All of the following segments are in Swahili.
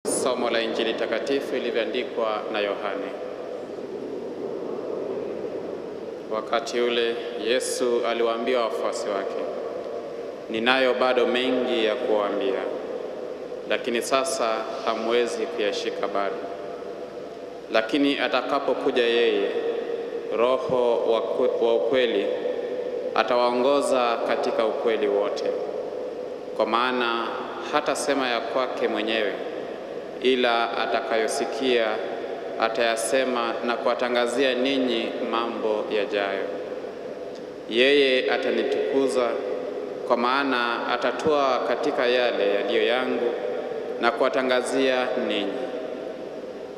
Somo la Injili takatifu ilivyoandikwa na Yohane. Wakati ule Yesu aliwaambia wafuasi wake, "Ninayo bado mengi ya kuwaambia, lakini sasa hamwezi kuyashika bado. Lakini atakapokuja yeye, Roho wa ukweli, atawaongoza katika ukweli wote. Kwa maana hatasema ya kwake mwenyewe, ila atakayosikia atayasema na kuwatangazia ninyi mambo yajayo. Yeye atanitukuza, kwa maana atatoa katika yale yaliyo yangu na kuwatangazia ninyi.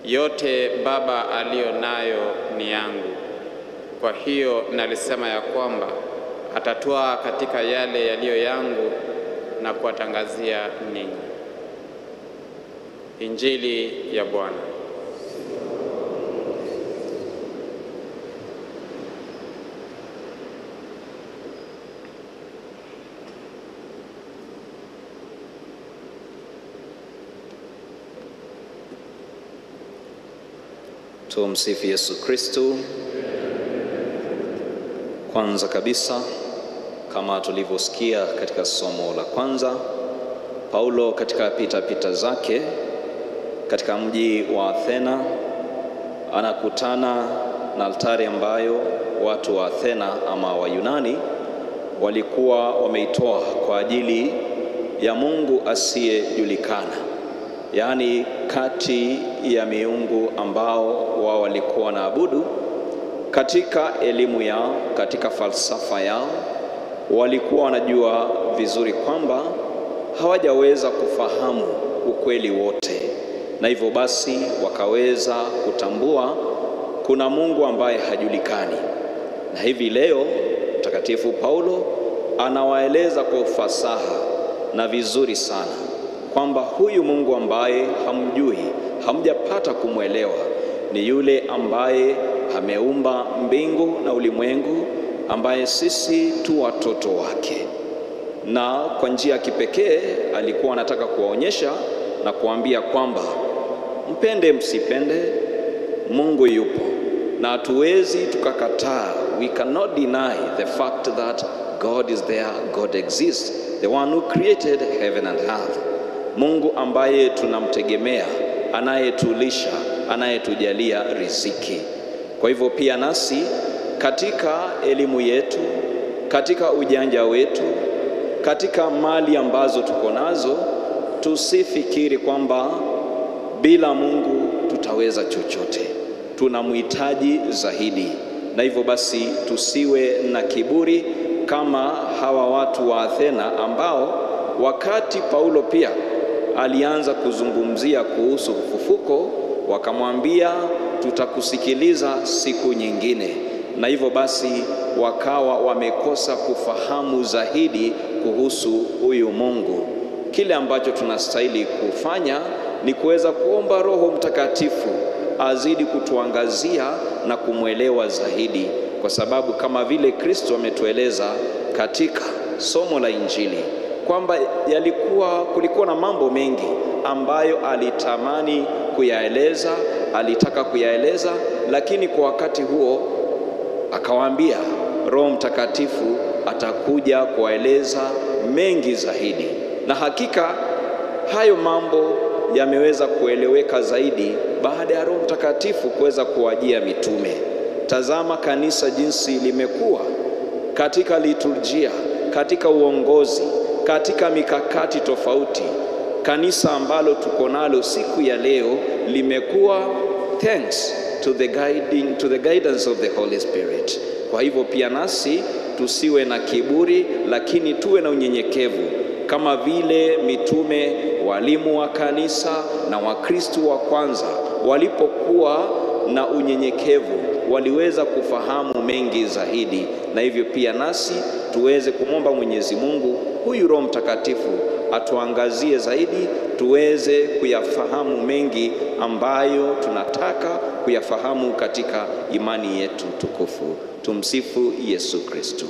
Yote Baba aliyo nayo ni yangu. Kwa hiyo nalisema ya kwamba atatoa katika yale yaliyo yangu na kuwatangazia ninyi." Injili ya Bwana. Tumsifu Yesu Kristo. Kwanza kabisa, kama tulivyosikia katika somo la kwanza, Paulo katika pita zake katika mji wa Athena anakutana na altari ambayo watu wa Athena ama Wayunani walikuwa wameitoa kwa ajili ya Mungu asiyejulikana, yaani kati ya miungu ambao wao walikuwa wanaabudu. Katika elimu yao, katika falsafa yao, walikuwa wanajua vizuri kwamba hawajaweza kufahamu ukweli wote, na hivyo basi wakaweza kutambua kuna Mungu ambaye hajulikani. Na hivi leo Mtakatifu Paulo anawaeleza kwa ufasaha na vizuri sana kwamba huyu Mungu ambaye hamjui, hamjapata kumwelewa, ni yule ambaye ameumba mbingu na ulimwengu, ambaye sisi tu watoto wake. Na kwa njia ya kipekee alikuwa anataka kuwaonyesha na kuambia kwamba mpende msipende, Mungu yupo, na hatuwezi tukakataa. We cannot deny the fact that God is there, God exists, the one who created heaven and earth. Mungu ambaye tunamtegemea, anayetulisha, anayetujalia riziki. Kwa hivyo pia nasi katika elimu yetu, katika ujanja wetu, katika mali ambazo tuko nazo, tusifikiri kwamba bila Mungu tutaweza chochote. Tunamhitaji zaidi, na hivyo basi tusiwe na kiburi kama hawa watu wa Athena ambao wakati Paulo pia alianza kuzungumzia kuhusu ufufuko, wakamwambia tutakusikiliza siku nyingine. Na hivyo basi wakawa wamekosa kufahamu zaidi kuhusu huyu Mungu. Kile ambacho tunastahili kufanya ni kuweza kuomba Roho Mtakatifu azidi kutuangazia na kumwelewa zaidi, kwa sababu kama vile Kristo ametueleza katika somo la Injili kwamba kulikuwa na mambo mengi ambayo alitamani kuyaeleza, alitaka kuyaeleza, lakini kwa wakati huo akawaambia Roho Mtakatifu atakuja kuwaeleza mengi zaidi. Na hakika hayo mambo yameweza kueleweka zaidi baada ya Roho Mtakatifu kuweza kuwajia mitume. Tazama kanisa jinsi limekuwa katika liturjia, katika uongozi, katika mikakati tofauti. Kanisa ambalo tuko nalo siku ya leo limekuwa thanks to the guidance of the Holy Spirit. Kwa hivyo pia nasi tusiwe na kiburi, lakini tuwe na unyenyekevu kama vile mitume, walimu wa kanisa na Wakristo wa kwanza walipokuwa na unyenyekevu, waliweza kufahamu mengi zaidi. Na hivyo pia nasi tuweze kumwomba Mwenyezi Mungu huyu Roho Mtakatifu atuangazie zaidi, tuweze kuyafahamu mengi ambayo tunataka kuyafahamu katika imani yetu tukufu. Tumsifu Yesu Kristo.